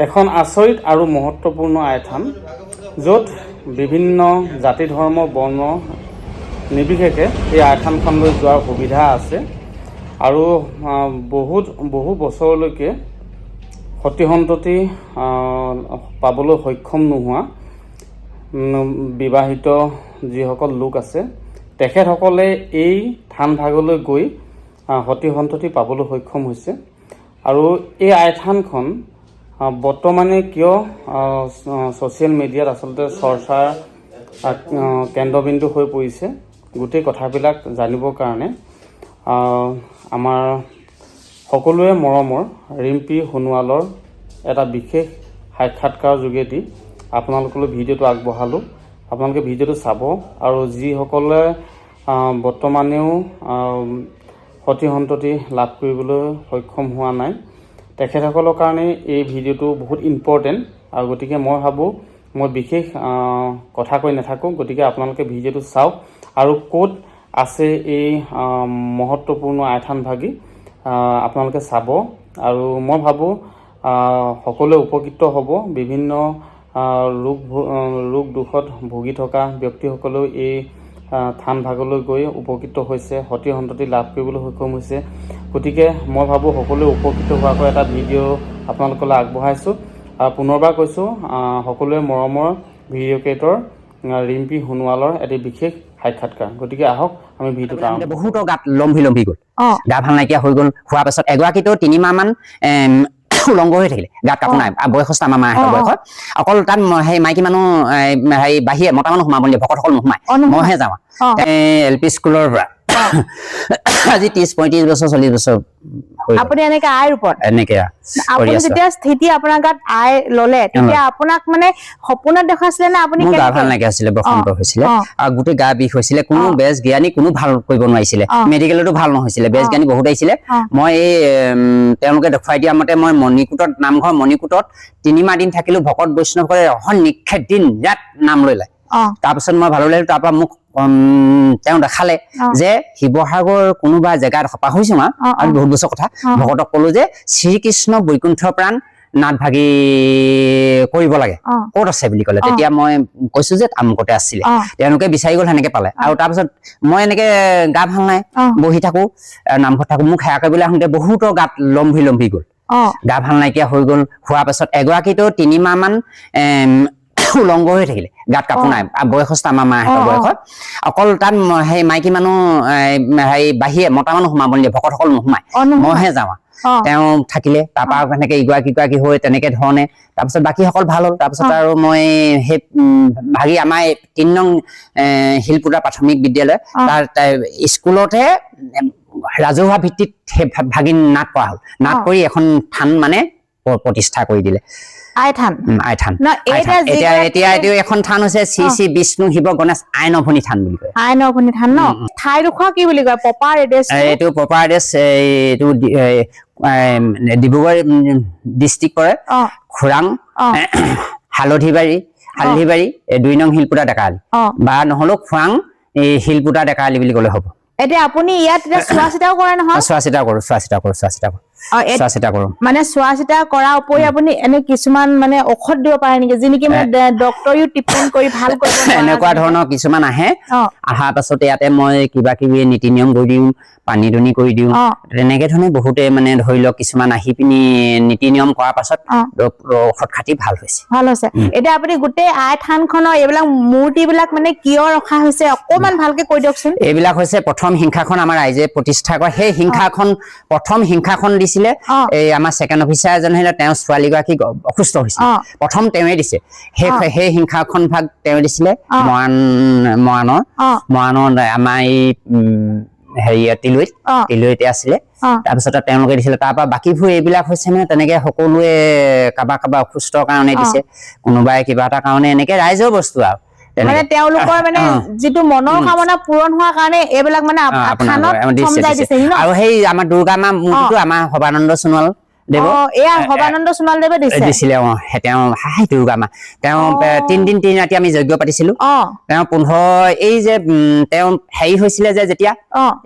এখন আচৰিত আৰু মহত্বপূৰ্ণ আইথান য'ত বিভিন্ন জাতি ধৰ্ম বৰ্ণ নিৰ্বিশেষে এই আইথানখনলৈ যোৱাৰ সুবিধা আছে আৰু বহু বছৰলৈকে সতি সন্ততি পাবলৈ সক্ষম নোহোৱা বিবাহিত যিসকল লোক আছে তেখেতসকলে এই থান ভাগলৈ গৈ সতি সন্ততি পাবলৈ সক্ষম হৈছে আৰু এই আইথানখন বৰ্তমানে কিয় ছ'চিয়েল মিডিয়াত আচলতে চৰ্চাৰ কেন্দ্ৰবিন্দু হৈ পৰিছে গোটেই কথাবিলাক জানিবৰ কাৰণে আমাৰ সকলোৱে মৰমৰ ৰিম্পী সোণোৱালৰ এটা বিশেষ সাক্ষাৎকাৰৰ যোগেদি আপোনালোকলৈ ভিডিঅ'টো আগবঢ়ালোঁ। আপোনালোকে ভিডিঅ'টো চাব আৰু যিসকলে বৰ্তমানেও সতি সন্ততি লাভ কৰিবলৈ সক্ষম হোৱা নাই তেখেতসকলৰ কাৰণে এই ভিডিঅ'টো বহুত ইম্পৰ্টেণ্ট আৰু গতিকে মই ভাবোঁ মই বিশেষ কথা কৈ নাথাকোঁ, গতিকে আপোনালোকে ভিডিঅ'টো চাওক আৰু ক'ত আছে এই মহত্বপূৰ্ণ আইথানভাগি আপোনালোকে চাব আৰু মই ভাবোঁ সকলোৱে উপকৃত হ'ব। বিভিন্ন ৰোগ দুখত ভুগি থকা ব্যক্তিসকলেও এই থান ভাগলৈ গৈ উপকৃত হৈছে, সতি সন্ততি লাভ কৰিবলৈ সক্ষম হৈছে। গতিকে মই ভাবোঁ সকলোৱে উপকৃত হোৱাকৈ এটা ভিডিঅ' আপোনালোকলৈ আগবঢ়াইছোঁ। পুনৰবাৰ কৈছোঁ সকলোৱে মৰমৰ ভিডিঅ' ক্ৰিয়েটৰ ৰিম্পী সোণোৱালৰ এটি বিশেষ সাক্ষাৎকাৰ। গতিকে আহক আমি ভিডিঅ'টো বহুতৰ গাত লম্ভি গ'ল, গা ভাল নাইকিয়া হৈ গ'ল। হোৱাৰ পাছত এগৰাকীতো 3 মাহ মান উলংগ হৈ থাকিলে, গাত কাপোৰ নাই, বয়সস্থ আমাৰ মাহঁতৰ বয়সত। অকল তাত সেই মাইকী মানুহ হেৰি বাহিৰে মতা মানুহ সোমাব নিদিয়ে, ভকতসকল নোসোমায়, মইহে যাওঁ। LP স্কুলৰ পৰা আজি 30-35 বছৰ 40 বছৰ আপুনি এনেকে আই ৰূপত এনেকে আপুনি যেতিয়া স্থিতি আপোনাৰ গাত আই ললে তেতিয়া আপোনাক মানে সপোনত দেখাইছিলে না? আপুনি গা ভাল নাইকিয়া হৈছিলে, বসন্ত হৈছিলে আৰু গোটেই গা বিষ হৈছিলে, কোনো বেজ জ্ঞানী কোনো ভাল কৰিব নোৱাৰিছিলে, মেডিকেলতো ভাল নহৈছিলে, বেজ জ্ঞানী বহুত আহিছিলে। মই এই তেওঁলোকে দেখুৱাই দিয়া মতে মই মণিকূটত নামঘৰ মণিকূটত 3 মাহ দিন থাকিলো। ভকত বৈষ্ণৱসকলে অহন নিক্ষেপ দিন ৰাত নাম ললে। তাৰপিছত মই ভালো লাগিল। তাৰপৰা মোক তেওঁ দেখালে যে শিৱসাগৰ কোনোবা জেগাত পাহৰিছো মই আৰু বহুত বছৰ কথা ভকতক কলো যে শ্ৰীকৃষ্ণ বৈকুণ্ঠ প্ৰাণ নাট ভাগি কৰিব লাগে, ক'ত আছে বুলি ক'লে। তেতিয়া মই কৈছো যে আমুকতে আছিলে। তেওঁলোকে বিচাৰি গ'ল, সেনেকে পালে। আৰু তাৰপিছত মই এনেকে গা ভাল নাই, বহি থাকো, নামঘৰত থাকো। মোক সেৱা কৰিবলৈ আহোঁতে বহুতৰ গাত লম্ভি গ'ল, গা ভাল নাইকিয়া হৈ গ'ল। হোৱাৰ পাছত এগৰাকীতো 3 মাহ মান উলংগ হৈ থাকিলে, গাত কাপোৰ নাই, বয়সস্থ আমাৰ মাহঁতৰ বয়সত। অকল তাত সেই মাইকী মানুহ হেৰি বাহিৰে মতা মানুহ সোমাব নিদিয়ে, ভকতসকল নোসোমায়, মইহে যাওঁ। তেওঁ থাকিলে, তাৰপৰা সেনেকে ইগৰাকী হৈ তেনেকে ধৰণে তাৰপিছত বাকীসকল ভাল হ'ল। তাৰপিছত আৰু মই সেই ভাগি আমাৰ 3 নং শিলপুৰা প্ৰাথমিক বিদ্যালয় তাৰ স্কুলতে ৰাজহুৱা ভিত্তিত সেই ভাগি নাট কৰা হ'ল। নাট কৰি এখন থান মানে প্ৰতিষ্ঠা কৰি দিলে। আইথান এতিয়া এখন থান হৈছে শ্ৰী শ্ৰী বিষ্ণু শিৱ গণেশ আইনভনী থান বুলি কয়। আইনভনী থান ন? ঠাইডোখৰ কি বুলি কয়? Proper address? এইটো প্ৰপাৰ এড্ৰেছ এইটো ডিব্ৰুগড় ডিষ্ট্ৰিক্ট পৰে। খুৰাং হালধিবাৰী 2 নং শিলপুৰা ডেকাআলি বা নহলেও খুৰাং এই শিলপুৰা ডেকাআলি বুলি ক'লে হ'ব। এতিয়া আপুনি ইয়াত চোৱা চিতাও কৰে নহয়? চোৱা চিতা কৰো মানে চোৱা চিতা কৰাৰ উপৰি আপুনি এনে কিছুমান মানে ঔষধ দিব পাৰে নেকি, যি নেকি মানে ডক্তৰেও ট্ৰিটমেন্ট কৰি ভাল কৰিব পাৰে? এনেকুৱা ধৰণৰ কিছুমান আহে, অহাৰ পাছত ইয়াতে মই কিবা কিবি নীতি নিয়ম কৰি দিওঁ, পানী দুনি কৰি দিওঁ, তেনেকে ধৰণে বহুতে মানে ধৰি লওক কিছুমান আহি পিনি নীতি নিয়ম কৰাৰ পাছত ঔষধ খাতি ভাল হৈছে। এতিয়া আপুনি গোটেই আই থানখনৰ এইবিলাক মূৰ্তিবিলাক মানে কিয় ৰখা হৈছে অকমান ভালকে কৈ দিয়কচোন। এইবিলাক হৈছে প্ৰথম হিংসাখন আমাৰ ৰাইজে প্ৰতিষ্ঠা কৰা। সেই হিংসাখন প্ৰথম হিংসাখন দিছিলে এই আমাৰ ছেকেণ্ড অফিচাৰ এজন আহিলে, তেওঁৰ ছোৱালীগৰাকী অসুস্থ হৈছিল, প্ৰথম তেওঁৱে দিছে। সেই হিংসাখন ভাগ তেওঁ দিছিলে মৰাণৰ আমাৰ এই হেৰি তিলৈতে আছিলে। তাৰপিছত তেওঁলোকে দিছিলে। তাৰপৰা বাকীবোৰ এইবিলাক হৈছে মানে তেনেকে সকলোৱে কাৰোবাৰ অসুস্থৰ কাৰণে দিছে, কোনোবাই কিবা এটা কাৰণে, এনেকে ৰাইজৰ বস্তু আৰু মানে তেওঁলোকৰ মানে যিটো মনৰ কামনা পূৰণ হোৱাৰ কাৰণে এইবিলাক মানে থানত সমজাই দিছে। আৰু সেই আমাৰ দুৰ্গা মা মূৰ্তিটো আমাৰ সবানন্দ সোণোৱাল দেৱ এয়া সৰ্বানন্দ সোণোৱাল দেৱে দিছিলে তেওঁ দুৰ্গা মা তেওঁ 3 দিন 3 ৰাতি আমি যজ্ঞ পাতিছিলো তেওঁ 15 এই যে তেওঁ হেৰি হৈছিলে যে যেতিয়া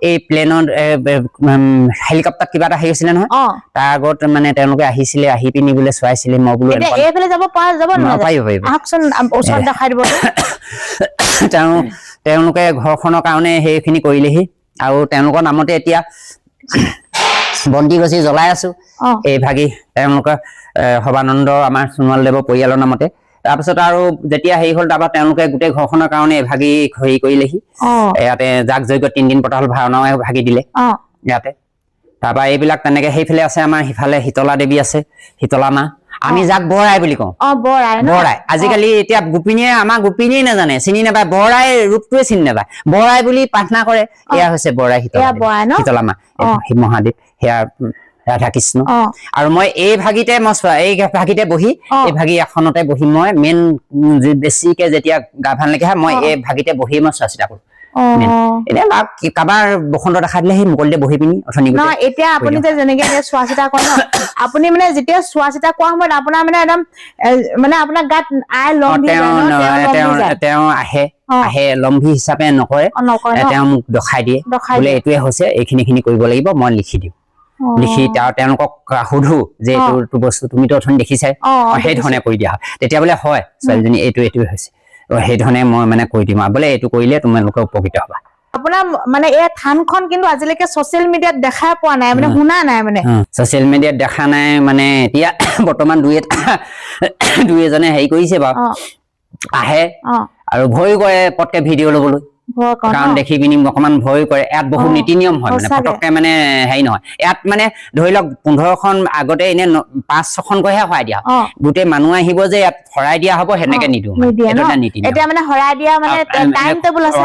এই প্লেনত হেলিকপ্টাৰ কিবা এটা হেৰি হৈছিলে নহয় তাৰ আগত মানে তেওঁলোকে আহিছিলে আহি পিনি বোলে চোৱাইছিলে মই বোলো এইফালে যাব পৰা যাব পাৰিব আহকচোন ওচৰত দেখাই দিব তেওঁলোকে ঘৰখনৰ কাৰণে সেইখিনি কৰিলেহি আৰু তেওঁলোকৰ নামতে এতিয়া বন্তি গছি জ্বলাই আছো এই ভাগি তেওঁলোকৰ সৰ্বানন্দ আমাৰ সোণোৱাল দেৱৰ পৰিয়ালৰ নামতে তাৰপিছত আৰু যেতিয়া হেৰি হ'ল তাৰপৰা তেওঁলোকে গোটেই ঘৰখনৰ কাৰণে ভাগি হেৰি কৰিলেহি ইয়াতে যাগ যজ্ঞ 3 দিন পতা হ'ল ভাওনাও ভাগি দিলে ইয়াতে তাৰপৰা এইবিলাক তেনেকে সেইফালে আছে আমাৰ সিফালে শীতলা দেৱী আছে শীতলা মা আমি যাক বৰাই বুলি কওঁ বৰাই আজিকালি এতিয়া গোপিনীয়ে আমাৰ গোপিনীয়ে নাজানে চিনি নাপায় বৰাই ৰূপটোৱে চিনি নাপায় বৰাই বুলি প্ৰাৰ্থনা কৰে এয়া হৈছে বৰাই শীতলা মা মহাদেৱ সেয়া ৰাধা কৃষ্ণ আৰু মই এই ভাগিতে এই ভাগিতে বহি এই ভাগি আসনতে বহি মই মেইন বেছিকে যেতিয়া গা ভাল লাগে মই এই ভাগিতে বহি মই চোৱা চিতা কৰো এনে কাবাৰ বসন্ত দেখা দিলে সেই মুকলিতে বহি পিনি অথনি এতিয়া আপুনি যে যেনেকে চোৱা চিতা কৰে ন আপুনি মানে যেতিয়া চোৱা চিতা কৰা সময়ত আপোনাৰ মানে একদম মানে আপোনাৰ গাত আই লম্ভি তেওঁ আহে লম্ভি হিচাপে নকৰে তেওঁ মোক দেখাই দিয়ে বোলে এইটোৱে হৈছে এইখিনি কৰিব লাগিব মই লিখি দিওঁ লিখি তেওঁলোকক সুধো যে এইটো বস্তু তুমিতো অথনি দেখিছাই সেই ধৰণে কৰি দিয়া হয় তেতিয়া বোলে হয় ছোৱালীজনী এইটোৱে হৈছে সেই ধৰণে মই মানে কৈ দিম বোলে এইটো কৰিলে তোমালোকে উপকৃত হবা আপোনাৰ মানে এই থানখন কিন্তু আজিলৈকে ছচিয়েল মিডিয়াত দেখা পোৱা নাই মানে শুনা নাই মানে ছচিয়েল মিডিয়াত দেখা নাই মানে এতিয়া বৰ্তমান দুই এজনে হেৰি কৰিছে বাৰু আহে আৰু ভয় কৰে পটকে ভিডিঅ' ল'বলৈ কাৰণ দেখি পিনি অকমান ভয় কৰে ইয়াত বহুত নীতি নিয়ম হয় মানে পটককে মানে হেৰি নহয় ইয়াত মানে ধৰি লওক 15খন আগতে এনে 5-6খনকৈহে শৰাই দিয়া গোটেই মানুহ আহিব যে ইয়াত শৰাই দিয়া হ'ব সেনেকে নিদিওঁ এতিয়া মানে শৰাই দিয়া মানে টাইম টেবুল আছে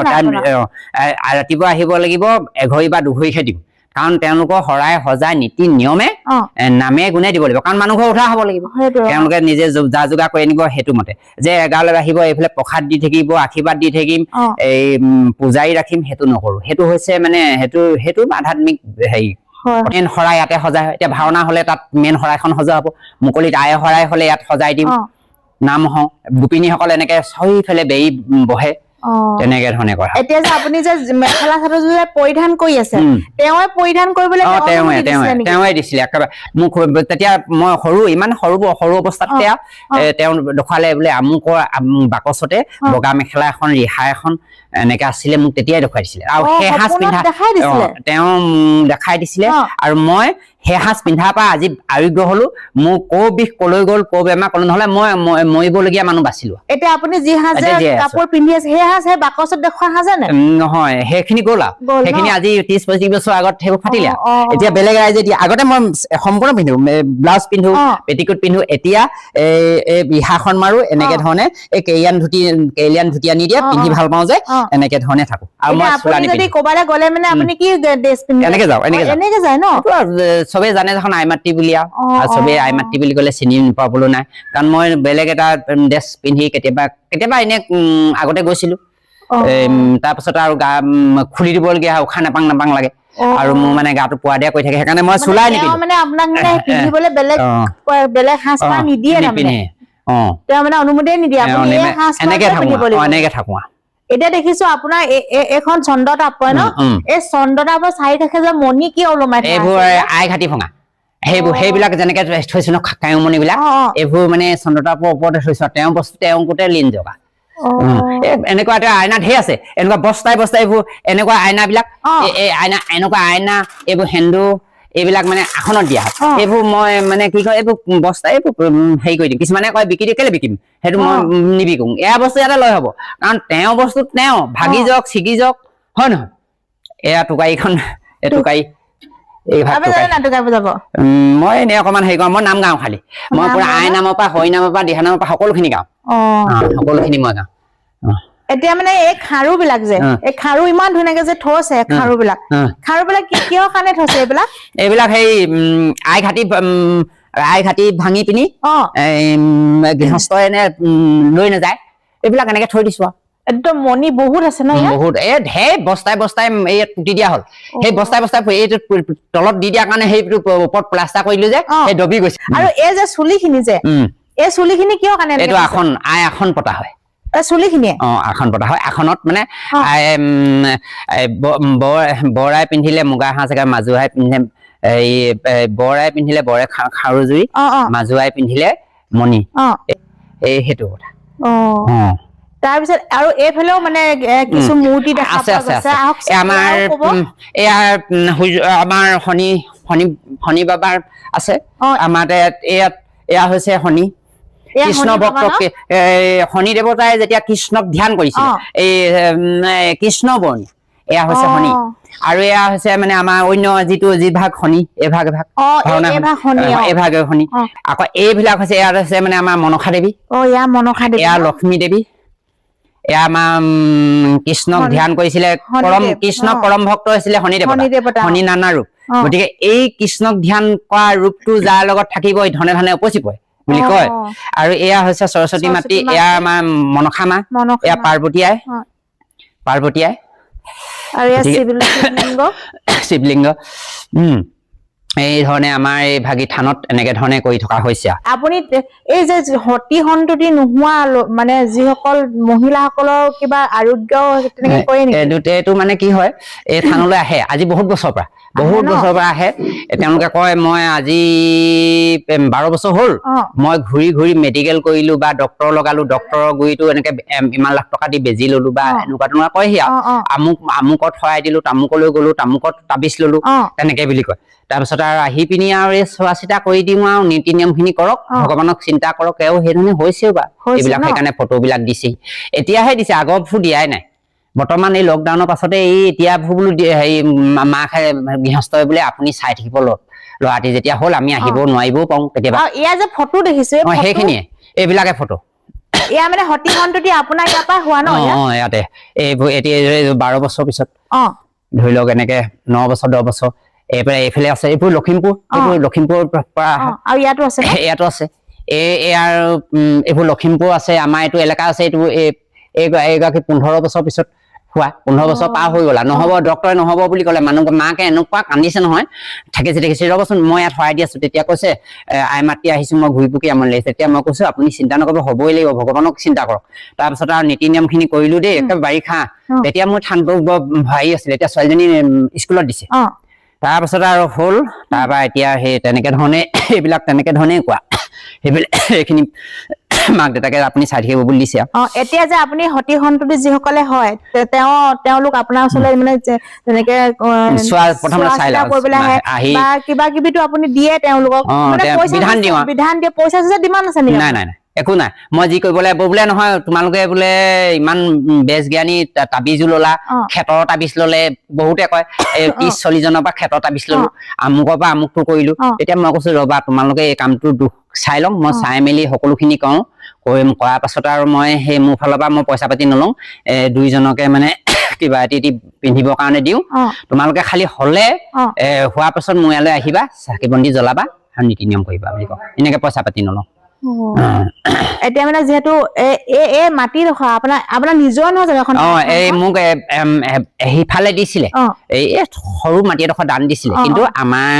ৰাতিপুৱা আহিব লাগিব 1 বা 2 দিম কাৰণ তেওঁলোকৰ শৰাই সজাই নীতি নিয়মে নামে গুণে দিব লাগিব কাৰণ মানুহ ঘৰ উঠা হ'ব লাগিব তেওঁলোকে নিজে যা যোগাৰ কৰি আনিব সেইটো মতে যে এগাঁৱলৈ আহিব এইফালে প্ৰসাদ দি থাকিব আশীৰ্বাদ দি থাকিম এই পূজাৰী ৰাখিম সেইটো নকৰো সেইটো হৈছে মানে সেইটো আধ্যাত্মিক হেৰি মেইন শৰাই ইয়াতে সজাই এতিয়া ভাওনা হলে তাত মেইন শৰাইখন সজোৱা হ'ব মুকলিত আই শৰাই হলে ইয়াত সজাই দিম নাম হওঁ গোপিনীসকল এনেকে চাৰিওফালে বেৰি বহে তেনেকে ধৰণে কৰা এতিয়া যে আপুনি যে মেখেলা চাদৰযোৰ পৰিধান কৰি আছে তেওঁৱে পৰিধান কৰিবলৈ তেওঁৱে দিছিলে একেবাৰে মোক তেতিয়া মই ইমান সৰু অৱস্থাত তেওঁ দেখুৱালে বোলে আমুকৰ বাকচতে বগা মেখেলা এখন ৰিহা এখন এনেকে আছিলে মোক তেতিয়াই দেখুৱাই দিছিলে আৰু সেই সাজ পিন্ধা তেওঁ দেখাই দিছিলে আৰু মই সেই সাজ পিন্ধাৰ পৰা আজি আৰোগ্য হলো মোৰ বিষ কলৈ গ'ল বেমাৰ কলৈ নহলে মই মৰিবলগীয়া মানুহ বাচিলো এতিয়া আপুনি যি সাজ কাপোৰ পিন্ধি আছে সেই সাজ সেই বাকচত দেখুওৱা সাজে নে নহয় সেইখিনি গ'ল আৰু সেইখিনি আজি 30-35 বছৰ আগত সেইবোৰ ফাটিলে এতিয়া বেলেগ ৰাইজে দিয়ে আগতে মই সম্পূৰ্ণ পিন্ধো ব্লাউজ পিন্ধো পেটিকোট পিন্ধো এতিয়া এই ৰিহাখন মাৰো এনেকে ধৰণে এই কেৰিয়ান ধুতি আনি দিয়ে পিন্ধি ভাল পাওঁ যে এনেকে ধৰণে থাকো আৰু মই আপুনি যদি ক'বালৈ গ'লে মানে আপুনি কি ড্ৰেছ পিন্ধে এনেকে যায় ন চবে জানে যখন আই মাতৃ বুলি আৰু চবে আই মাতৃ বুলি ক'লে চিনি পাবলৈ নাই কাৰণ মই বেলেগ এটা ড্ৰেছ পিন্ধি কেতিয়াবা এনে আগতে গৈছিলো তাৰপিছত আৰু গা খুলি দিবলগীয়া উশাহ নাপাং লাগে আৰু মোৰ মানে গাটো পোৱা দিয়া কৰি থাকে সেইকাৰণে মই চুলাই নিপিন্ধো মানে আপোনাক মানে পিন্ধিবলৈ বেলেগ সাজ পাৰ নিদিয়ে তাৰমানে তেওঁ মানে অনুমতিয়ে নিদিয়ে আপুনি এই সাজ এনেকে থাকো এতিয়া দেখিছো আপোনাৰ এখন চন্দ্ৰতাপ কয় ন এই চন্দ্ৰতাপৰ চাৰি থাকে যে মণি কি ওলমাই এইবোৰ আই ঘাটি ভঙা সেইবিলাক যেনেকে থৈছো ন কায়ুমণি বিলাক এইবোৰ মানে চন্দ্ৰতাপৰ ওপৰতে থৈছো তেওঁ বস্তু তেওঁ গোটেই লীন জগা এনেকুৱা এটা আইনা ঢেৰ আছে এনেকুৱা বস্তাই এইবোৰ এনেকুৱা আইনা বিলাক এনেকুৱা আইনা এইবোৰ সেন্দুৰ এইবিলাক মানে আসনত দিয়া হয় এইবোৰ মই মানে কি কয় এইবোৰ বস্তা এইবোৰ হেৰি কৰি দিম কিছুমানে কয় বিকি দিওঁ কেলে বিকিম সেইটো মই নিবিকো এয়া বস্তু ইয়াতে লৈ হব কাৰণ তেওঁ বস্তু তেওঁ ভাগি যাওক ছিগি যাওক হয় নহয় এয়া টুকাৰীখন টুকাৰী মই এনে অকমান হেৰি কৰো মই নাম গাওঁ খালি মই পুৰা আই নামৰ পৰা হৰি নামৰ পৰা দিহা নামৰ পৰা সকলোখিনি গাওঁ সকলোখিনি মই গাওঁ এতিয়া মানে এই খাৰু বিলাক যে এই খাৰু ইমান ধুনীয়াকে যে থৈছে খাৰু বিলাক কিহৰ কাৰণে থৈছে এইবিলাক সেই আই ঘাটি ভাঙি পিনি গৃহস্থ এনে লৈ নাযায় এইবিলাক এনেকে থৈ দিছো একদম মণি বহুত আছে ন ইয়াত বহুত ঢেৰ বস্তাই বস্তাই ইয়াত পুতি দিয়া হ'ল সেই বস্তাই বস্তাই এইটো তলত দি দিয়াৰ কাৰণে সেইটো ওপৰত প্লাষ্টাৰ কৰিলো যে সেই দবি গৈছে আৰু এই যে চুলিখিনি যে এই চুলিখিনি কিয় কাৰণে এইটো আসন পতা হয় চুলিখিনিয়ে আসন পতা হয় আসনত মানে বৰাই পিন্ধিলে মুগা সাজ মাজুৱাই পিন্ধিলে এই বৰাই পিন্ধিলে বৰে খাৰুজুৰি মাজুৱাই পিন্ধিলে মণি এই সেইটো কথা তাৰপিছত আৰু এইফালেও মানে কিছু মূৰ্তি দেখা পোৱা গৈছে আমাৰ আমাৰ শনি বাবাৰ আছে আমাৰ এয়া হৈছে শনি কৃষ্ণ ভক্ত শনি দেৱতাই যেতিয়া কৃষ্ণক ধ্যান কৰিছিল এই কৃষ্ণ বৰ্ণী এয়া হৈছে শনি আৰু এয়া হৈছে মানে আমাৰ অন্য যিভাগ শনি এভাগ শনি আকৌ এইবিলাক হৈছে ইয়াত হৈছে মানে আমাৰ মনসা দেৱী এয়া লক্ষ্মী দেৱী এয়া আমাৰ কৃষ্ণক ধ্যান কৰিছিলে কৃষ্ণক পৰম ভক্ত হৈছিলে শনি দেৱতা শনি নানা ৰূপ গতিকে এই কৃষ্ণক ধ্যান কৰা ৰূপটো যাৰ লগত থাকিব ধনে ধনে উপচিব বুলি কয় আৰু এয়া হৈছে সৰস্বতী মাতৃ এয়া আমাৰ মনসা মা এয়া পাৰ্বতী আই শিৱলিংগ এই ধৰণে আমাৰ এই ভাগি থানত এনেকে ধৰণে কৰি থকা হৈছে আপুনি এই যে সতী সন্ততি নোহোৱা মানে যিসকল মহিলাসকলৰ কিবা আৰোগ্য তেনেকে কৰে নেকি এইটো মানে কি হয় এই থানলৈ আহে আজি বহুত বছৰৰ পৰা আহে তেওঁলোকে কয় মই আজি 12 বছৰ হ'ল মই ঘূৰি ঘূৰি মেডিকেল কৰিলো বা ডক্তৰ লগালো ডক্তৰৰ গুৰিটো এনেকে ইমান লাখ টকা দি বেজি ললো বা এনেকুৱা তেনেকুৱা কয় সি আমুকত সৰাই দিলো তামুকলৈ গলো তামুকত তাবিজ ললো তেনেকে বুলি কয় তাৰপিছত আৰু আহি পিনি আৰু এই চোৱা চিতা কৰি দিওঁ আৰু নীতি নিয়ম খিনি কৰক ভগৱানক চিন্তা কৰক এও সেইধৰণে হৈছেও বা এইবিলাক সেইকাৰণে ফটোবিলাক দিছে এতিয়াহে দিছে আগৰ ফটো দিয়াই নাই বৰ্তমান এই লকডাউনৰ পাছতে এই এতিয়া বোলো হেৰি মাকে গৃহস্থ বোলে আপুনি চাই থাকিব ল'ৰাটি যেতিয়া হ'ল আমি আহিব নোৱাৰিবও পাওঁ কেতিয়াবা এয়া যে ফটো দেখিছে সেইখিনিয়ে এইবিলাকে ফটো এয়া মানে সতী সন্ততি আপোনাৰ ইয়াৰ পৰা হোৱা ন ইয়াতে এতিয়া 12 বছৰ পিছত ধৰি লওক এনেকে 9 বছৰ 10 বছৰ এইফালে আছে এইবোৰ লখিমপুৰ পৰা আৰু ইয়াতো আছে এইবোৰ লখিমপুৰ আছে আমাৰ এইটো এলেকা আছে এইটো এইগৰাকী 15 বছৰ পিছত হোৱা 15 বছৰ পাৰ হৈ গলা নহব ডক্তৰে নহব বুলি ক'লে মাকে এনেকুৱা কান্দিছে নহয় থাকিছে ৰবচোন মই ইয়াত সৰাই দি আছো তেতিয়া কৈছে আই মাতি আহিছো মই ঘূৰি পুকি আমনি লাগিছে তেতিয়া মই কৈছো আপুনি চিন্তা নকৰিব হ'বই লাগিব ভগৱানক চিন্তা কৰক তাৰপিছত আৰু নীতি নিয়ম খিনি কৰিলো দেই একেবাৰে বাৰিষা তেতিয়া মোৰ ঠাণ্ডা হেৰি আছিলে এতিয়া ছোৱালীজনী স্কুলত দিছে তাৰপিছত আৰু হ'ল তাৰপৰা এতিয়া সেই তেনেকে ধৰণে কোৱা সেইখিনি মাক দেউতাকে আপুনি চাই থাকিব বুলি দিছে এতিয়া যে আপুনি সতী সন্ততি যিসকলে হয় তেওঁলোক আপোনাৰ ওচৰলৈ মানে তেনেকে প্ৰথমতে চাই আহে বা কিবা কিবিটো আপুনি দিয়ে তেওঁলোকক বিধান দিয়ে পইচা ডিমাণ্ড আছে নেকি নাই একো নাই মই যি কৰিব লাগিব বোলে নহয় তোমালোকে বোলে ইমান বেজ জ্ঞানী তাবিজো ললা ক্ষেতৰ তাবিজ ললে বহুতে কয় 30-40 জনৰ পৰা ক্ষেতৰ তাবিজ ললো আমুকৰ পৰা আমুকটো কৰিলো তেতিয়া মই কৈছো ৰবা তোমালোকে এই কামটো চাই লম মই চাই মেলি সকলোখিনি কওঁ কৰাৰ পাছত আৰু মই সেই মোৰ ফালৰ পৰা মই পইচা পাতি নলওঁ দুইজনকে মানে কিবা এটি পিন্ধিবৰ কাৰণে দিওঁ তোমালোকে খালি হলে হোৱাৰ পাছত মোৰ ইয়ালৈ আহিবা চাকি বন্তি জ্বলাবা আৰু নীতি নিয়ম কৰিবা বুলি কওঁ এনেকে পইচা পাতি নলওঁ এতিয়া মানে যেহেতু এই মাটি ৰখা আপোনাৰ নিজৰ নহয় জানো এখন এই মোক সিফালে দিছিলে এই সৰু মাটি এডোখৰ দান দিছিলে কিন্তু আমাৰ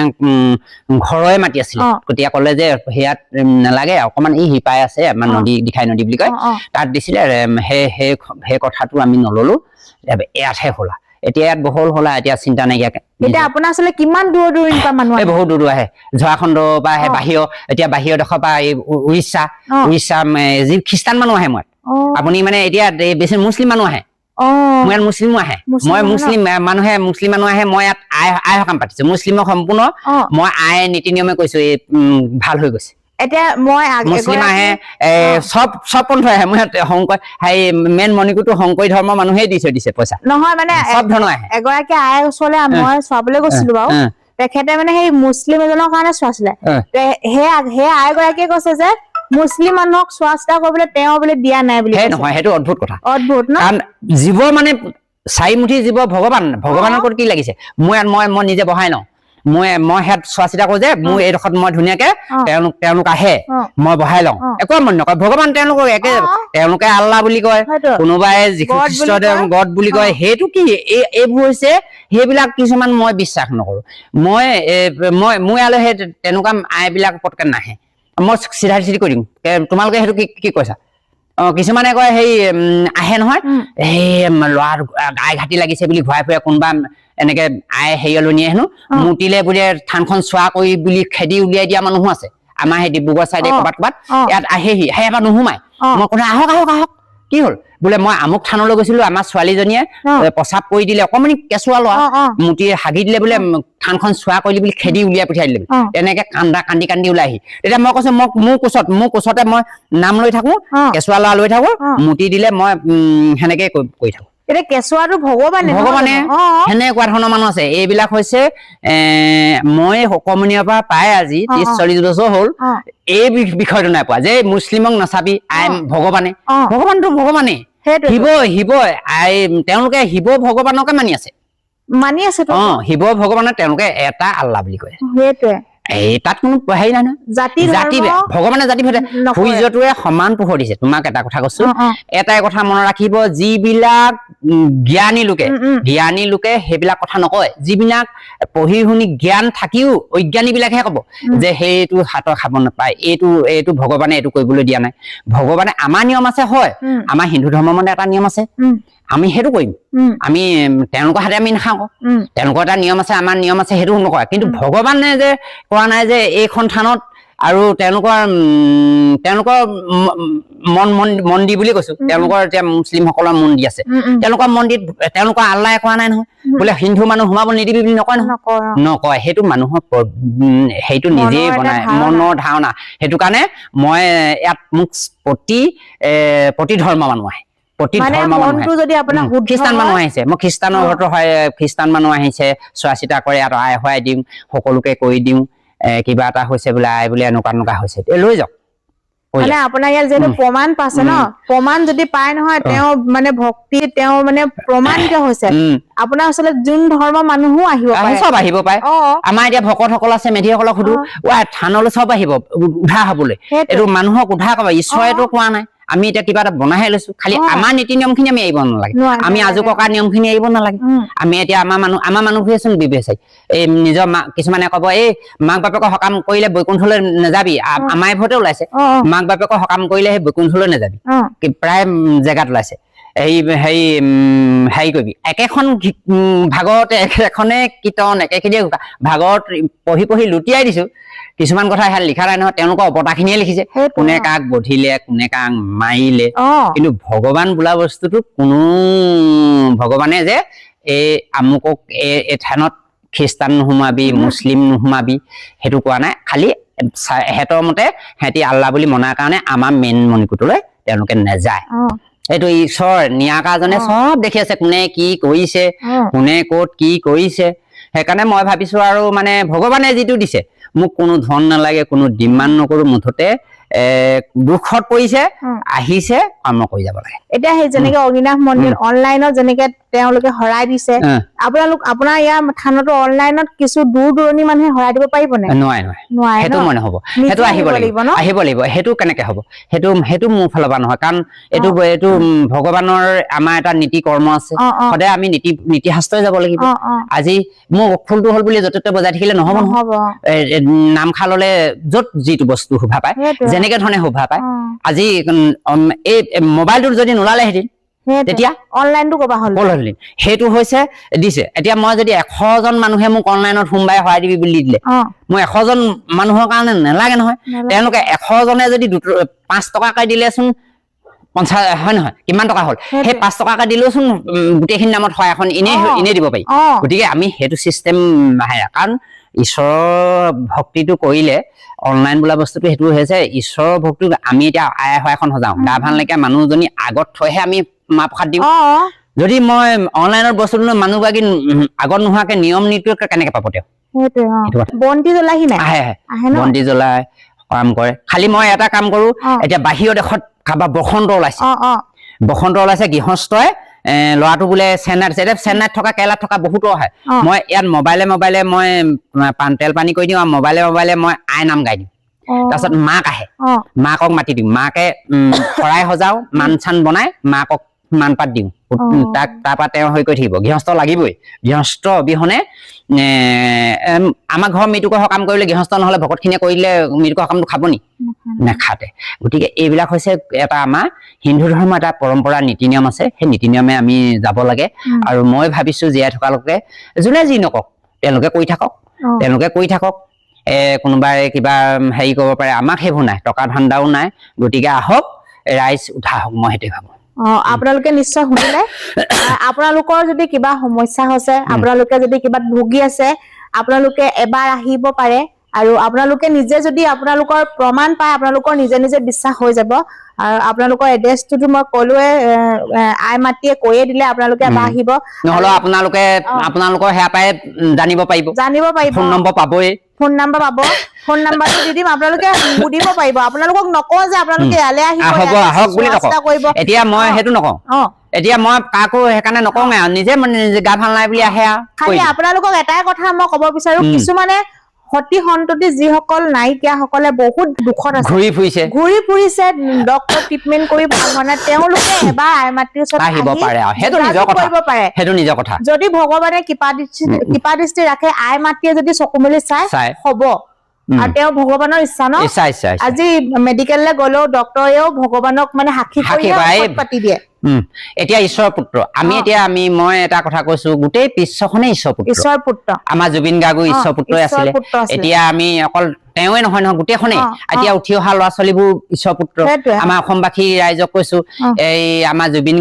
ঘৰৰে মাটি আছিলে গতিকে ক'লে যে সেয়াত নালাগে অকমান এই সিপাই আছে আমাৰ নদী দিখাই নদী বুলি কয় তাত দিছিলে সেই কথাটো আমি নললো ইয়াতহে হলা এতিয়া ইয়াত বহল হলা এতিয়া চিন্তা নাইকিয়াকে এতিয়া আপোনাৰ আচলতে কিমান দূৰ মানুহ বহুত দূৰ আহে ঝাৰখণ্ড বা আহে বাহিৰৰ এতিয়া বাহিৰৰ দেশৰ পৰা এই উৰিষ্যা যি খ্ৰীষ্টান মানুহ আহে মই আপুনি মানে এতিয়া বেছি মুছলিম মানুহ আহে মোৰ ইয়াত মুছলিমো আহে মই মুছলিম মানুহ আহে মই ইয়াত আই সকাম পাতিছো মুছলিমক সম্পূৰ্ণ মই আই নীতি নিয়মে কৈছো এই ভাল হৈ গৈছে এতিয়া মই মুছলিম আহে সব পন্থ আহে মই শংকৰ মেইন মণিপুৰটো শংকৰী ধৰ্মৰ মানুহেই দিছে পইচা নহয় মানে সব ধৰণৰ আহে এগৰাকী আই ওচৰলৈ মই চাবলৈ গৈছিলো বাৰু তেখেতে মানে সেই মুছলিম এজনৰ কাৰণে চোৱাছিলে সেই আই গৰাকীয়ে কৈছে যে মুছলিম মানুহক চোৱা চিতা কৰিবলৈ তেওঁ বোলে দিয়া নাই বুলি নহয় সেইটো অদ্ভুত কথা অদ্ভুত ন কাৰণ জীৱ মানে চাৰিমুঠি জীৱ ভগৱানৰ ওপৰত কি লাগিছে মই নিজে বহাই লওঁ মই হেড চোৱা চিতা কৰো যে মোৰ এইডোখৰত মই ধুনীয়াকে তেওঁলোক আহে মই বহাই লওঁ একো মন নকৰে ভগৱান তেওঁলোকক একে তেওঁলোকে আল্লাহ বুলি কয় কোনোবাই যীশু খ্ৰীষ্ট গড বুলি কয় সেইটো কি এইবোৰ হৈছে সেইবিলাক কিছুমান মই বিশ্বাস নকৰো মই ইয়ালৈ সেই তেনেকুৱা আইবিলাক পটকে নাহে মই চিধা চিধি কৰি দিম তোমালোকে সেইটো কি কৈছা কিছুমানে কয় সেই আহে নহয় সেই ল'ৰা আই ঘাটি লাগিছে বুলি ঘূৰাই ফুৰে কোনোবা এনেকে আই হেৰিয়লৈ নিয়ে হেনো মুতিলে বোলে থানখন চোৱা কৰি বুলি খেদি উলিয়াই দিয়া মানুহো আছে আমাৰ সেই ডিব্ৰুগড় চাইডে ক'ৰবাত ইয়াত আহেহি সেই এবাৰ নোসোমাই মই ক'লো আহক কি হ'ল বোলে মই আমুক থানলৈ গৈছিলো আমাৰ ছোৱালীজনীয়ে প্ৰস্ৰাৱ কৰি দিলে অকমানি কেঁচুৱা ল'ৰা মুতি হাগি দিলে বোলে থানখন চোৱা কৰিলি বুলি খেদি উলিয়াই পঠিয়াই দিলে এনেকে কান্দি ওলাই আহি তেতিয়া মই কৈছো মোৰ কোচতে মই নাম লৈ থাকো কেঁচুৱা ল'ৰা লৈ থাকো মুতি দিলে মই সেনেকে কৰি থাকো এতিয়া কেঁচুৱাটো ভগৱানে সেনেকুৱা ধৰণৰ মানুহ আছে এইবিলাক হৈছে মই সকমনীয়াৰ পৰা পাই আজি 30-40 বছৰ হ'ল এই বিষয়টো নাই পোৱা যে মুছলিমক নাচাবি আই ভগৱানটো ভগৱানে শিৱ তেওঁলোকে শিৱ ভগৱানকে মানি আছে শিৱ ভগৱানে তেওঁলোকে এটা আল্লাহ বুলি কয় সেইটোৱে তাত কোনো হেৰি নাই নহয় জাতি ভগৱানে জাতি ভেদে সূৰ্যটোৱে সমান পোহৰ দিছে তোমাক এটা কথা কৈছো এটাই কথা মনত ৰাখিব যিবিলাক জ্ঞানী লোকে সেইবিলাক কথা নকয় যিবিলাক পঢ়ি শুনি জ্ঞান থাকিও অজ্ঞানী বিলাকহে কব যে সেইটো হাতৰ খাব নাপায় এইটো ভগৱানে এইটো কৰিবলৈ দিয়া নাই ভগৱানে আমাৰ নিয়ম আছে হয় আমাৰ হিন্দু ধৰ্ম মানে এটা নিয়ম আছে আমি সেইটো কৰিম আমি তেওঁলোকৰ হাতে আমি নাখাওঁ তেওঁলোকৰ এটা নিয়ম আছে আমাৰ নিয়ম আছে সেইটো নকৰে কিন্তু ভগৱানে যে কোৱা নাই যে এইখন থানত আৰু তেওঁলোকৰ মন্দিৰ বুলি কৈছো তেওঁলোকৰ এতিয়া মুছলিম সকলৰ মন্দিৰ আছে তেওঁলোকৰ মন্দিৰত তেওঁলোকৰ আল্লাহে কোৱা নাই নহয় বোলে হিন্দু মানুহ সোমাব নিদিবি বুলি নকয় সেইটো মানুহৰ সেইটো নিজেই বনাই মনৰ ধাৰণা সেইটো কাৰণে মই ইয়াত মোক প্ৰতি ধৰ্ম মানুহ আহে খ্ৰীষ্টান মানুহ আহিছে মই খ্ৰীষ্টানৰ ঘৰতো হয় খ্ৰীষ্টান মানুহ আহিছে চোৱা চিতা কৰে ইয়াত আই হোৱাই দিওঁ সকলোকে কৰি দিওঁ কিবা এটা হৈছে বোলে আই বোলে এনেকুৱা হৈছে লৈ যাওক মানে আপোনাৰ ইয়াত যেটো প্ৰমাণ পাছে ন প্ৰমাণ যদি পায় নহয় তেওঁ মানে ভক্তি তেওঁ মানে প্ৰমাণিত হৈছে আপোনাৰ ওচৰলে যোন ধৰ্ম মানুহো আহিব পাৰে সব আহিব পাৰে আমাৰ এতিয়া ভকতসকল আছে মেধিসকলক সুধো থানলৈ সব আহিব উদ্ধাৰ হবলৈ এইটো মানুহক উদ্ধাৰ কৰিব ঈশ্বৰেতো কোৱা নাই আমি এতিয়া কিবা এটা বনাইহে লৈছো খালি আমাৰ নীতি নিয়ম খিনি আমি এৰিব নালাগে আমি আজু ককাৰ নিয়ম খিনি এৰিব নালাগে আমি এতিয়া আমাৰ মানুহবোৰে চোন বিবেচাই এই নিজৰ কিছুমানে কব এই মাক বাপেকৰ সকাম কৰিলে বৈকুণ্ঠলৈ নাযাবি আমাৰ ভোটে ওলাইছে মাক বাপেকৰ সকাম কৰিলে সেই বৈকুণ্ঠলৈ নাযাবি প্ৰায় জেগাত ওলাইছে হেৰি কৰিবি একেখন ভাগৱতে একেখনে কীৰ্তন একেখিনিয়ে ভাগৱত পঢ়ি লুটিয়াই দিছো কিছুমান কথা ইয়াত লিখা নাই নহয় তেওঁলোকৰ অৱতাৰখিনিয়ে লিখিছে কোনে কাক বধিলে কোনে কাক মাৰিলে কিন্তু ভগৱান বোলা বস্তুটো কোনো ভগৱানে যে এই আমুকক এই থানত খ্ৰীষ্টান নোসোমাবি মুছলিম নোসোমাবি সেইটো কোৱা নাই খালি সিহঁতৰ মতে সিহঁতি আল্লাহ বুলি মনাৰ কাৰণে আমাৰ মেইন মণিকূটলৈ তেওঁলোকে নাযায় এইটো ঈশ্বৰ নিয়াকাজনে চব দেখি আছে কোনে কি কৰিছে কোনে ক'ত কি কৰিছে সেইকাৰণে মই ভাবিছো আৰু মানে ভগৱানে যিটো দিছে মোক কোনো ধন নালাগে কোনো ডিমাণ্ড নকৰো মুঠতে দুখত পৰিছে আহিছে কৰ্ম কৰি যাব লাগে এতিয়া সেই যেনেকে অগ্নিনাভ মন্দিৰ অনলাইনত যেনেকে তেওঁলোকে হৰাই দিছে আপোনাৰ ইয়াৰ থানতো অনলাইনত কিছু দূৰ দূৰণি মানুহে হৰাই দিব পাৰিব নে নোৱাৰে সেইটো মনে হ'ব সেইটো আহিব লাগিব সেইটো কেনেকে হ'ব সেইটো মোৰ ফালৰ পৰা নহয় কাৰণ এইটো ভগৱানৰ আমাৰ এটা নীতি কৰ্ম আছে সদায় আমি নীতি শাস্ত্ৰই যাব লাগিব আজি মোৰ ফুলটো হ'ল বুলি য'তে ত'তে বজাই থাকিলে নহ'ব নামশাললে য'ত যিটো বস্তু শোভা পায় যেনেকে ধৰণে শোভা পায় আজি এই মোবাইলটো যদি নোলালেহেঁতেন তেতিয়া অনলাইনটো কবা হ'ল সেইটো হৈছে দিছে এতিয়া মই যদি 100 জন মানুহে মোক অনলাইনত সোমবাৰে হৰাই দিবি বুলি দিলে মই 100 জন মানুহৰ কাৰণে নালাগে নহয় তেওঁলোকে 100 জনে যদি 5 টকাকৈ দিলেচোন 50 হয় নহয় কিমান টকা হ'ল সেই 5 টকাকৈ দিলেওচোন গোটেইখিনি নামত হয় এখন এনে দিব পাৰি গতিকে আমি সেইটো চিষ্টেম আহে কাৰণ ঈশ্বৰৰ ভক্তিটো কৰিলে অনলাইন বোলা বস্তুটো সেইটো হৈছে ঈশ্বৰৰ ভক্তি আমি এতিয়া আই হোৱা এখন সজাওঁ গা ভাল নাইকিয়া মানুহজনী আগত থৈহে আমি মাহ প্ৰসাদ দিওঁ যদি মই অনলাইনৰ বস্তুটো মানুহগৰাকী আগত নোহোৱাকে নিয়ম নীতিকে কেনেকে পাব তেওঁ বন্তি জ্বলাহি নাই আহে বন্তি জ্বলাই কাম কৰে খালি মই এটা কাম কৰো এতিয়া বাহিৰৰ দেশত কাৰোবাৰ বসন্ত ওলাইছে গৃহস্থই ল'ৰাটো বোলে চেন্নাইত থকা কেৰেলাত থকা বহুতো আহে মই ইয়াত মোবাইলে মই তেল পানী কৰি দিওঁ আৰু মোবাইলে মই আই নাম গাই দিওঁ তাৰপিছত মাক আহে মাকক মাতি দিওঁ মাকে শৰাই সজাও মান চান বনাই মাকক মানপাত দিওঁ তাক তাৰপৰা তেওঁ হৈ কৰি থাকিব গৃহস্থ লাগিবই গৃহস্থ অবিহনে আমাৰ ঘৰৰ মৃত্যুকৰ সকাম কৰিলে গৃহস্থ নহলে ভকতখিনিয়ে কৰিলে মৃত্যুকৰ সকামটো খাব নি নেখাতে গতিকে এইবিলাক হৈছে এটা আমাৰ হিন্দু ধৰ্মৰ এটা পৰম্পৰা নীতি নিয়ম আছে সেই নীতি নিয়মে আমি যাব লাগে আৰু মই ভাবিছো জীয়াই থকালৈকে যোনে যি নকওক তেওঁলোকে কৰি থাকক কোনোবাই কিবা হেৰি কৰিব পাৰে আমাক সেইবোৰ নাই টকা ধান্দাও নাই গতিকে আহক ৰাইজ উঠা হওক মই সেইটোৱে ভাবো আপোনালোকে নিশ্চয় শুনিলে আপোনালোকৰ যদি কিবা সমস্যা হৈছে আপোনালোকে যদি কিবা ভুগি আছে আপোনালোকে এবাৰ আহিব পাৰে আৰু আপোনালোকে নিজে যদি আপোনালোকৰ প্ৰমাণ পায় আপোনালোকৰ নিজে বিশ্বাস হৈ যাব আৰু আপোনালোকৰ এড্ৰেছটো মই কলোৱে আই মাতিয়ে কৈয়ে দিলে আপোনালোকে এবাৰ আহিব নহলে আপোনালোকৰ হেয়া পাই জানিব পাৰিব ফোন নম্বৰ পাবই ফোন নাম্বাৰটো দি দিম আপোনালোকে সুধিব পাৰিব আপোনালোকক নকওঁ যে আপোনালোকে ইয়ালে আহক বুলি নকওঁ এতিয়া মই সেইটো নকওঁ এতিয়া মই কাকো সেইকাৰণে নকওঁ নিজে গা ভাল নাই বুলি আহে খালি আপোনালোকক এটাই কথা মই ক'ব বিচাৰো কিছুমানে সতি সন্ততি যিসকল নাইকিয়া সকলে বহুত দুখত আছে ঘূৰি ফুৰিছে ডক্টৰ ট্ৰিটমেন্ট কৰি ভাল হোৱা নাই তেওঁলোকে এবাৰ আই মাতৃৰ ওচৰত আহিব পাৰে সেইটো নিজৰ কথা যদি ভগৱানে কৃপা দৃষ্টি ৰাখে আই মাতৃয়ে যদি চকু মেলি চাই হ'ব আৰু তেওঁ ভগৱানৰ ইচ্ছা ন আজি মেডিকেললে গলেও ডক্টৰেও ভগৱানক মানে সাক্ষী পাতি দিয়ে এতিয়া ঈশ্বৰৰ পুত্ৰ মই এটা কথা কৈছো গোটেই বিশ্বখনে ঈশ্বৰ পুত্ৰ আমাৰ জুবিন গাৰ্গো ঈশ্বৰ পুত্ৰই আছিলে এতিয়া আমি অকল তেওঁৱে নহয় গোটেইখনেই এতিয়া উঠি অহা ল'ৰা ছোৱালীবোৰ ঈশ্বৰ পুত্ৰ আমাৰ অসমবাসী ৰাইজক কৈছো এই আমাৰ জুবিন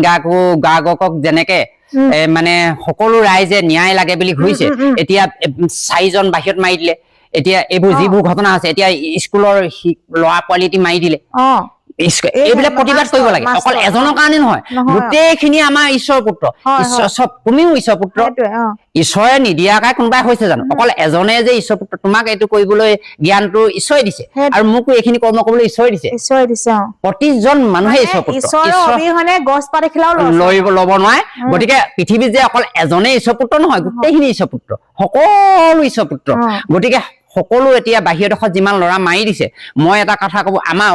গাৰ্গকক যেনেকে মানে সকলো ৰাইজে ন্যায় লাগে বুলি ঘূৰিছে এতিয়া 4জন বাহিৰত মাৰি দিলে এতিয়া এইবোৰ যিবোৰ ঘটনা আছে এতিয়া স্কুলৰ ল'ৰা পোৱালি মাৰি দিলে এইবিলাক প্ৰতিবাদ কৰিব লাগে অকল এজনৰ কাৰণে নহয় গোটেইখিনি আমাৰ ঈশ্বৰ পুত্ৰ তুমিও ঈশ্বৰ পুত্ৰ ঈশ্বৰে নিদিয়াকে কোনোবাই হৈছে জানো অকল এজনে যে ঈশ্বৰ পুত্ৰ তোমাক এইটো কৰিবলৈ জ্ঞানটো ঈশ্বৰে দিছে আৰু মোকো এইখিনি কৰ্ম কৰিবলৈ ঈশ্বৰে দিছে প্ৰতিজন মানুহে ঈশ্বৰ পুত্ৰ ল'ব নোৱাৰে গতিকে পৃথিৱীত যে অকল এজনে ঈশ্বৰ পুত্ৰ নহয় গোটেইখিনি ঈশ্বৰ পুত্ৰ সকলো ঈশ্বৰ পুত্ৰ গতিকে সকলো এতিয়া বাহিৰডোখৰত যিমান ল'ৰা মাৰি দিছে মই এটা কথা কব আমাৰ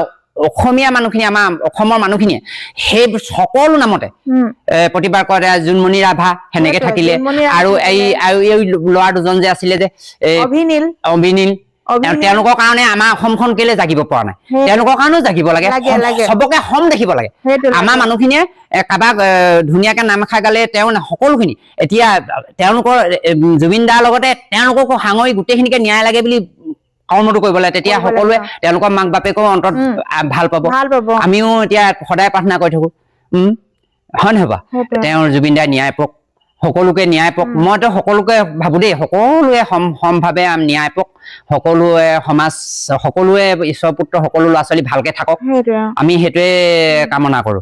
অসমীয়া মানুহখিনি আমাৰ অসমৰ মানুহখিনিয়ে সেই সকলো নামতে প্ৰতিবাদ কৰে জোনমণি ৰাভা সেনেকে থাকিলে আৰু এই ল'ৰা দুজন যে আছিলে যে অভিনীল তেওঁলোকৰ কাৰণে আমাৰ অসমখন কেলে জাগিব পৰা নাই তেওঁলোকৰ কাৰণেও জাগিব লাগে চবকে সম দেখিব লাগে আমাৰ মানুহখিনিয়ে কাবাক ধুনীয়াকে নাম খাই গালে তেওঁ সকলোখিনি এতিয়া তেওঁলোকৰ জুবিন দাৰ লগতে তেওঁলোককো সাঙৰি গোটেইখিনিকে ন্যায় লাগে বুলি কৰ্মটো কৰিব লাগে তেতিয়া সকলোৱে তেওঁলোকৰ মাক বাপেকো অন্তত ভাল পাব আমিও এতিয়া সদায় প্ৰাৰ্থনা কৰি থাকো হয় নহয় বা তেওঁৰ জুবিন দাই ন্যায় পাওক সকলোকে ন্যায় পাওক মইতো সকলোকে ভাবো দেই সকলোৱে সমভাৱে ন্যায় পাওক সকলোৱে সমাজ সকলোৱে ঈশ্বৰ পুত্ৰ সকলো ল'ৰা ছোৱালী ভালকে থাকক আমি সেইটোৱে কামনা কৰো